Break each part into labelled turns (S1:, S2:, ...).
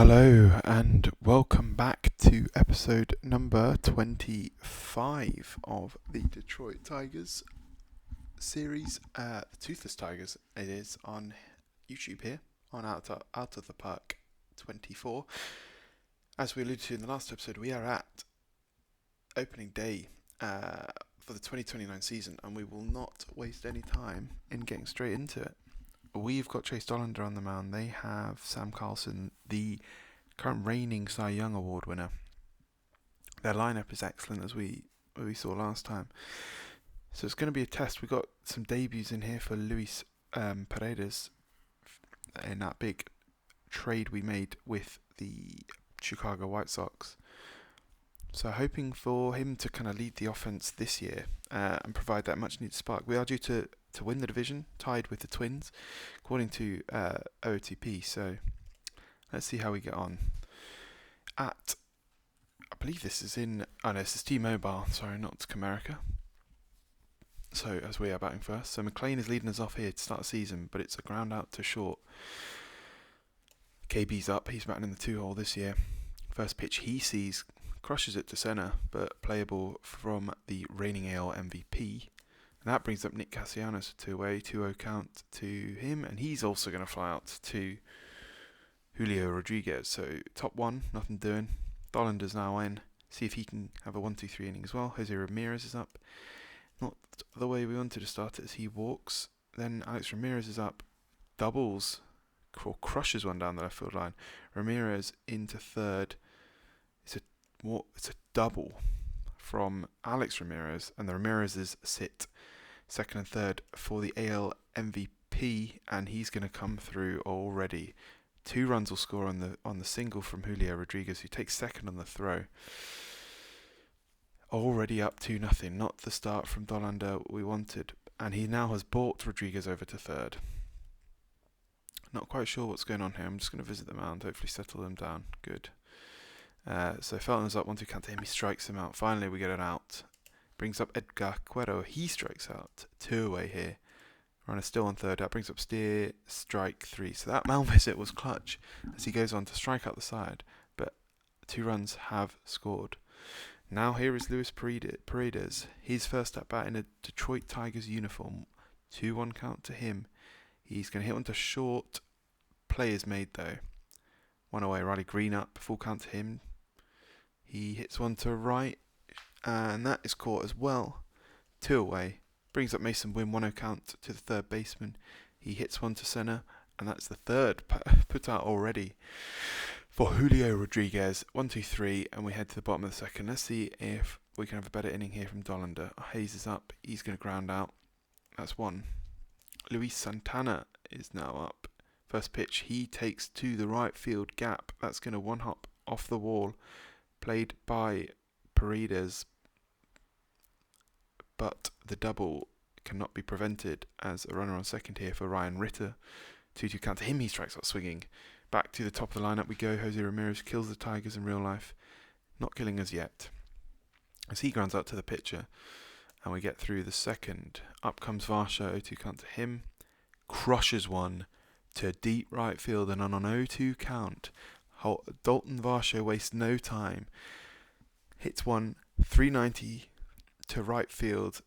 S1: Hello and welcome back to episode number 25 of the Detroit Tigers series, the Toothless Tigers. It is on YouTube here on Out of the Park 24. As we alluded to in the last episode, we are at opening day for the 2029 season, and we will not waste any time in getting straight into it. We've got Chase Dollander on the mound. They have Sam Carlson, the current reigning Cy Young Award winner. Their lineup is excellent, as we saw last time. So it's going to be a test. We've got some debuts in here for Luis Paredes in that big trade we made with the Chicago White Sox. So hoping for him to kind of lead the offense this year and provide that much needed spark. We are due to win the division, tied with the Twins, according to OOTP. So let's see how we get on. I believe this is this is T-Mobile, sorry, not Comerica. So as we are batting first. So McLean is leading us off here to start the season, but it's a ground out to short. KB's up, he's batting in the 2-hole this year. First pitch he sees, crushes it to centre, but playable from the reigning AL MVP. And that brings up Nick Castellanos to 2-away, 2-0 count to him, and he's also going to fly out to Julio Rodriguez. So top one, nothing doing. Dollander's now in. See if he can have a 1-2-3 inning as well. Jose Ramirez is up. Not the way we wanted to start it as he walks. Then Alex Ramirez is up. Doubles. Crushes one down the left field line. Ramirez into third. It's a double from Alex Ramirez, and the Ramirez's sit second and third for the AL MVP, and he's going to come through already. 2 runs will score on the single from Julio Rodriguez, who takes second on the throw. Already up 2-0, not the start from Dollander we wanted, and he now has brought Rodriguez over to third. Not quite sure what's going on here. I'm just going to visit the mound, hopefully settle them down. Good. So Felton's up, 1-2 count to him, he strikes him out. Finally we get an out. Brings up Edgar Cuero, he strikes out. 2-away here. Runner still on third, that brings up Steer, strike 3. So that mound visit was clutch as he goes on to strike out the side, but 2 runs have scored. Now here is Luis Paredes, his first at bat in a Detroit Tigers uniform. 2-1 count to him. He's going to hit one to short. Play is made though. 1 away, Riley Green up, full count to him. He hits one to right, and that is caught as well. 2 away. Brings up Mason Wynn, 1-0 count to the third baseman. He hits one to centre, and that's the third put out already for Julio Rodriguez. 1-2-3, and we head to the bottom of the second. Let's see if we can have a better inning here from Dollander. Hayes is up. He's going to ground out. That's 1. Luis Santana is now up. First pitch, he takes to the right field gap. That's going to one-hop off the wall. Played by Paredes, but the double cannot be prevented as a runner on second here for Ryan Ritter. 2-2 count to him, he strikes out swinging. Back to the top of the lineup we go. Jose Ramirez kills the Tigers in real life. Not killing us yet, as he grounds out to the pitcher. And we get through the second. Up comes Varsho, 0-2 count to him. Crushes one to deep right field, and on an 0-2 count, Dalton Varsho wastes no time. Hits one 390 to right field.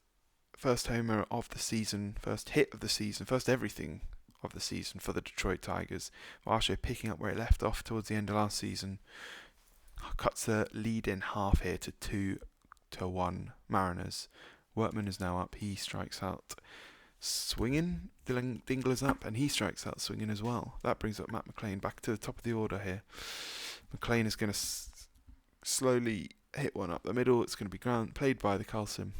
S1: First homer of the season, first hit of the season, first everything of the season for the Detroit Tigers. Varsho picking up where he left off towards the end of last season. Cuts the lead in half here to 2-1 Mariners. Workman is now up. He strikes out swinging. Dingler's up, and he strikes out swinging as well. That brings up Matt McLean back to the top of the order here. McLean is going to slowly hit one up the middle. It's going to be played by the Carlson.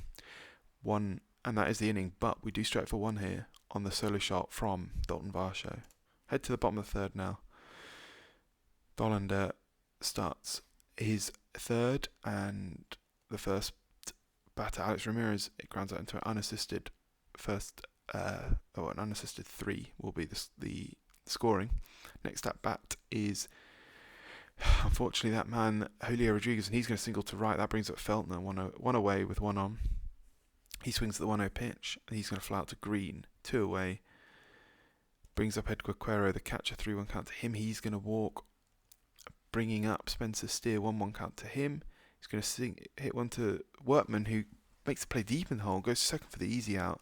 S1: 1, and that is the inning. But we do strike for 1 here on the solo shot from Dalton Varsho. Head to the bottom of the third now. Dollander starts his third, and the first batter, Alex Ramirez, it grounds out into an unassisted first. An unassisted 3 will be the scoring. Next at bat is, unfortunately, that man Julio Rodriguez, and he's going to single to right. That brings up Feltner, one away with 1 on. He swings at the 1-0 pitch, and he's going to fly out to Green, 2 away. Brings up Edgar Cuero, the catcher, 3-1 count to him. He's going to walk bringing up Spencer Steer, 1-1 count to him. He's going to hit one to Workman, who makes the play deep in the hole, goes second for the easy out,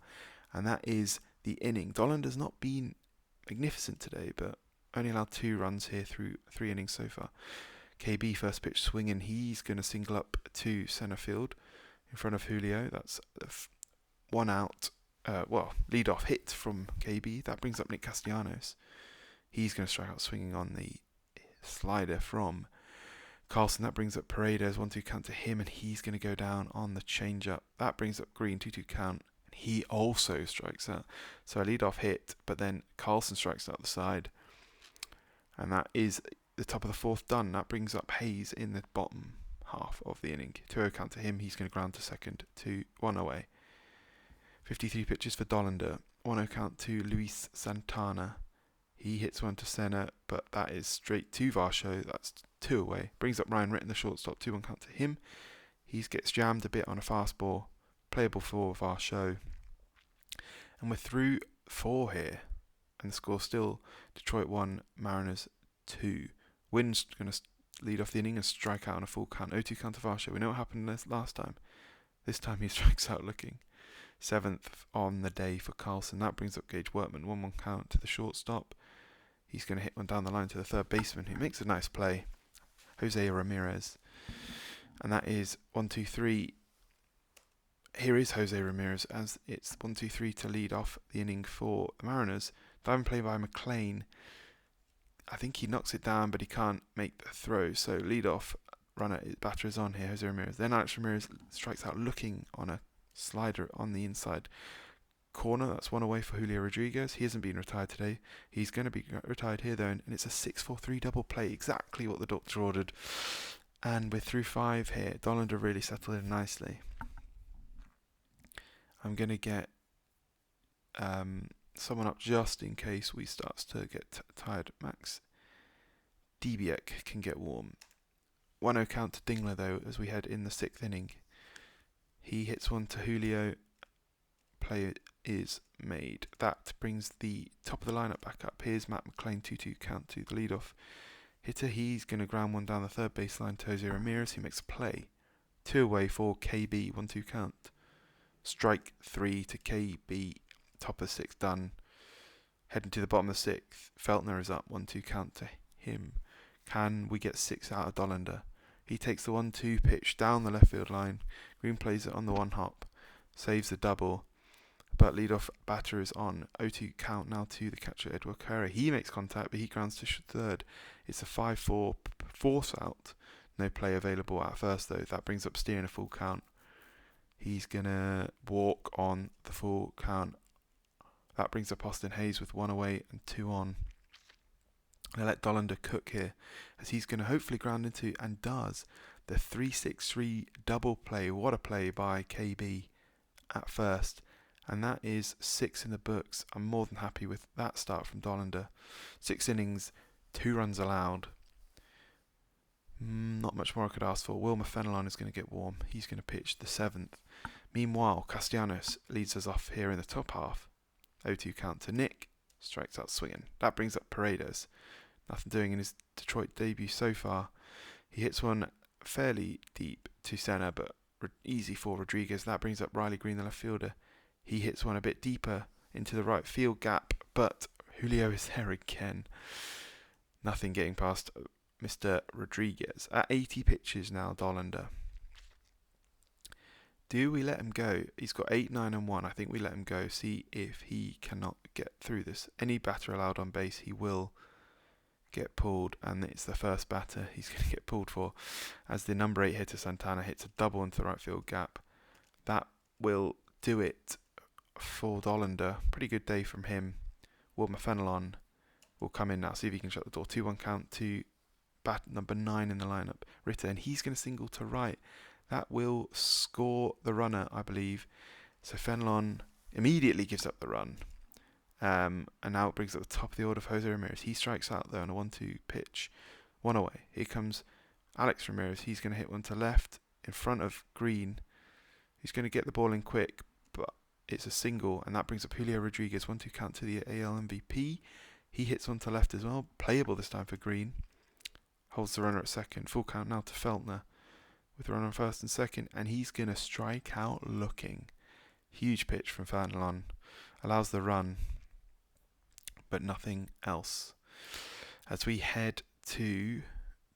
S1: and that is the inning. Dollander's not been magnificent today, but only allowed 2 runs here through 3 innings so far. KB first pitch swinging, he's going to single up to centre field in front of Julio. That's 1 out, lead off hit from KB. That brings up Nick Castellanos. He's going to strike out swinging on the slider from Carlson. That brings up Paredes, 1-2 count to him, and he's going to go down on the change-up. That brings up Green, 2-2 count, and he also strikes out. So a lead-off hit, but then Carlson strikes out the side, and that is the top of the 4th done. That brings up Hayes in the bottom half of the inning. 2-0 count to him, he's going to ground to second, 2-1 away. 53 pitches for Dollander, 1-0 count to Luis Santana. He hits one to centre, but that is straight to Varsho. That's 2 away. Brings up Ryan Ritten, the shortstop, 2-1 count to him. He gets jammed a bit on a fastball. Playable for Varsho. And we're through 4 here. And the score still Detroit 1, Mariners 2. Wynn's going to lead off the inning and strike out on a full count. 0-2 count to Varsho. We know what happened last time. This time he strikes out looking. 7th on the day for Carlson. That brings up Gage Workman. 1-1 count to the shortstop. He's going to hit one down the line to the third baseman, who makes a nice play, Jose Ramirez. And that is 1-2-3. Here is Jose Ramirez as it's 1-2-3 to lead off the inning for the Mariners. Diving play by McLean. I think he knocks it down, but he can't make the throw. So lead off batter is on here, Jose Ramirez. Then Alex Ramirez strikes out looking on a slider on the inside corner. That's 1 away for Julio Rodriguez. He hasn't been retired today. He's going to be retired here though, and it's a 6-4-3 double play, exactly what the doctor ordered. And we're through 5 here. Dollander really settled in nicely. I'm going to get someone up just in case we starts to get tired. Max Debiek can get warm. 1-0 count to Dingler though as we head in the 6th inning. He hits one to Julio. Play is made. That brings the top of the lineup back up. Here's Matt McLean, 2-2 count to the leadoff hitter. He's going to ground one down the third baseline to Jose Ramirez, who makes a play. 2 away for KB, 1-2 count. Strike 3 to KB, top of the 6th done. Heading to the bottom of the 6th, Feltner is up, 1-2 count to him. Can we get 6 out of Dollander? He takes the 1-2 pitch down the left field line. Green plays it on the 1 hop, saves the double. But leadoff batter is on. 0-2 count now to the catcher, Edward Carrera. He makes contact, but he grounds to third. It's a 5-4 force out. No play available at first, though. That brings up Steer in a full count. He's going to walk on the full count. That brings up Austin Hayes with 1 away and 2 on. They let Dollander cook here, as he's going to hopefully ground into, and does, the 3-6-3 double play. What a play by KB at first. And that is 6 in the books. I'm more than happy with that start from Dollander. 6 innings, 2 runs allowed. Not much more I could ask for. Wilmer Fenelon is going to get warm. He's going to pitch the 7th. Meanwhile, Castellanos leads us off here in the top half. 0-2 count to Nick. Strikes out swinging. That brings up Paredes. Nothing doing in his Detroit debut so far. He hits one fairly deep to centre, but easy for Rodriguez. That brings up Riley Green, the left fielder. He hits one a bit deeper into the right field gap, but Julio is there again. Nothing getting past Mr. Rodriguez. At 80 pitches now, Dollander. Do we let him go? He's got 8, 9 and 1. I think we let him go. See if he cannot get through this. Any batter allowed on base, he will get pulled, and it's the first batter he's going to get pulled for, as the number 8 hitter Santana hits a double into the right field gap. That will do it for Dollander. Pretty good day from him. Wilmer Fenelon will come in now, see if he can shut the door. 2-1 count to bat number 9 in the lineup, Ritter, and he's going to single to right. That will score the runner, I believe. So Fenelon immediately gives up the run. And now it brings up the top of the order for Jose Ramirez. He strikes out there on a 1-2 pitch. 1 away. Here comes Alex Ramirez. He's going to hit one to left in front of Green. He's going to get the ball in quick, but it's a single, and that brings up Julio Rodriguez. 1-2 count to the AL MVP. He hits one to left as well. Playable this time for Green. holds the runner at second. Full count now to Feltner with the runner on first and second, and he's going to strike out looking. Huge pitch from Fernelon. Allows the run, but nothing else. As we head to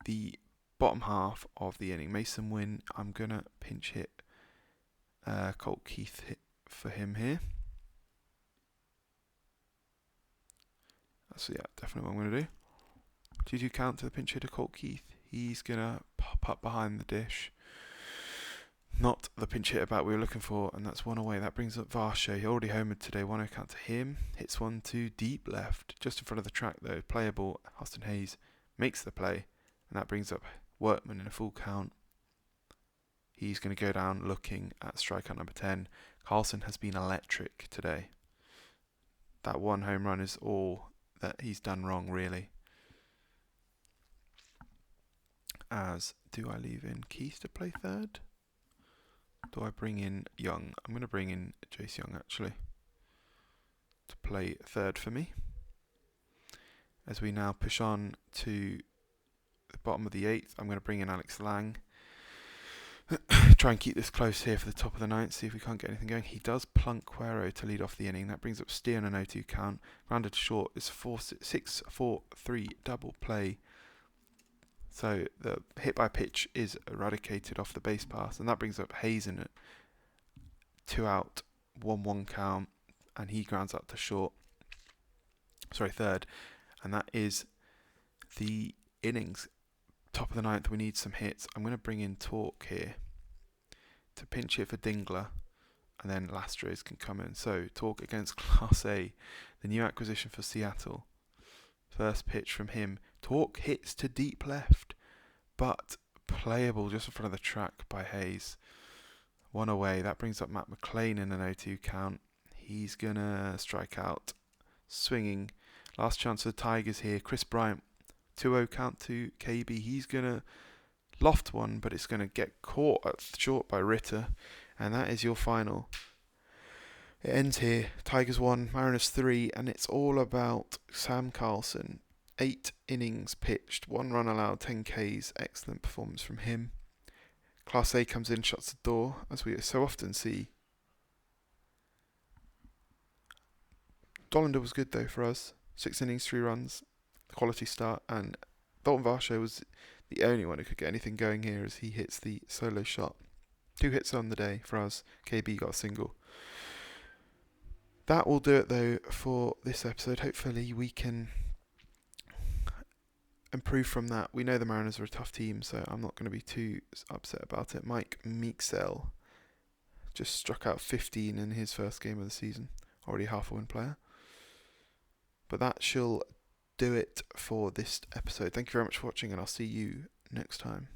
S1: the bottom half of the inning, Mason Wynn, I'm going to pinch hit Colt Keith hit for him here. So yeah, definitely what I'm going to do. 2-2 count to the pinch hitter Colt Keith. He's going to pop up behind the dish. Not the pinch hitter bat we were looking for, and that's one away. That brings up Varsho. He already homered today. 1-0 count to him. Hits 1-2 deep left, just in front of the track though. Playable. Austin Hayes makes the play, and that brings up Workman in a full count. He's going to go down looking at strikeout number 10. Carlson has been electric today. That one home run is all that he's done wrong, really. As do I leave in Keith to play third? Do I bring in Young? I'm going to bring in Jace Young actually to play third for me. As we now push on to the bottom of the 8th, I'm going to bring in Alex Lang. Try and keep this close here for the top of the 9th, see if we can't get anything going. He does plunk Cuero to lead off the inning. That brings up Steer on an 0-2 count. Grounded to short is 6-4-3 double play. So the hit by pitch is eradicated off the base pass, and that brings up Hayes in it. 2 out, 1-1 count, and he grounds out to short. Third. And that is the innings. Top of the 9th, we need some hits. I'm going to bring in Torque here to pinch hit for Dingler, and then Lastres can come in. So Torque against Class A, the new acquisition for Seattle. First pitch from him. Torque hits to deep left, but playable just in front of the track by Hayes. 1 away. That brings up Matt McLean in an 0-2 count. He's going to strike out. Swinging. Last chance for the Tigers here. Chris Bryant. 2-0 count to KB. He's going to loft one, but it's going to get caught at short by Ritter. And that is your final. It ends here. Tigers 1, Mariners 3, and it's all about Sam Carlson. 8 innings pitched, 1 run allowed, 10 Ks. Excellent performance from him. Class A comes in, shuts the door, as we so often see. Dollander was good though for us. 6 innings, 3 runs, quality start, and Dalton Varsho was the only one who could get anything going here as he hits the solo shot. 2 hits on the day for us. KB got a single. That will do it though for this episode. Hopefully we can improve from that. We know the Mariners are a tough team, so I'm not going to be too upset about it. Mike Meeksell just struck out 15 in his first game of the season. Already half a win player. But that shall do it for this episode. Thank you very much for watching, and I'll see you next time.